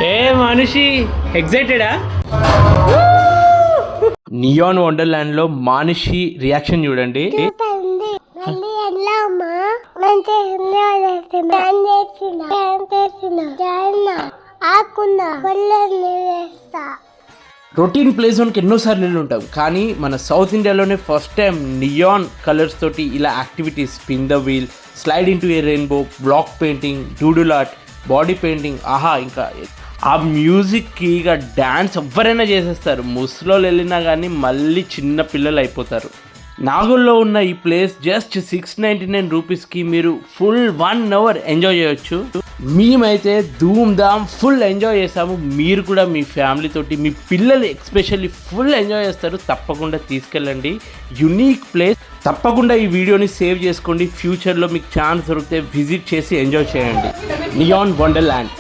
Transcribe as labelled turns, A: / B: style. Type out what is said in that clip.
A: ఏ మనిషి ఎగ్జైటెడా? Neon wonderland లో మానిషి reaction చూడండి. రొటీన్ ప్లే జోన్కి ఎన్నోసార్లు వెళ్ళి ఉంటాం, కానీ మన సౌత్ ఇండియాలోనే ఫస్ట్ టైం నియాన్ కలర్స్ తోటి ఇలా activities, spin the wheel, slide into a rainbow, block painting, doodle art, body painting, ఆహా ఇంకా ఆ మ్యూజిక్కి ఇక డ్యాన్స్ ఎవరైనా చేసేస్తారు. ముసలోళ్ళు వెళ్ళినా కానీ మళ్ళీ చిన్న పిల్లలు అయిపోతారు. నాగోల్లో ఉన్న ఈ ప్లేస్ జస్ట్ 699 రూపీస్కి మీరు ఫుల్ 1 అవర్ ఎంజాయ్ చేయొచ్చు. మేమైతే ధూమ్ ధామ్ ఫుల్ ఎంజాయ్ చేసాము. మీరు కూడా మీ ఫ్యామిలీ తోటి, మీ పిల్లలు ఎక్స్పెషల్లీ ఫుల్ ఎంజాయ్ చేస్తారు. తప్పకుండా తీసుకెళ్ళండి, యునీక్ ప్లేస్. తప్పకుండా ఈ వీడియోని సేవ్ చేసుకోండి. ఫ్యూచర్లో మీకు ఛాన్స్ దొరికితే విజిట్ చేసి ఎంజాయ్ చేయండి నియాన్ వండర్లాండ్.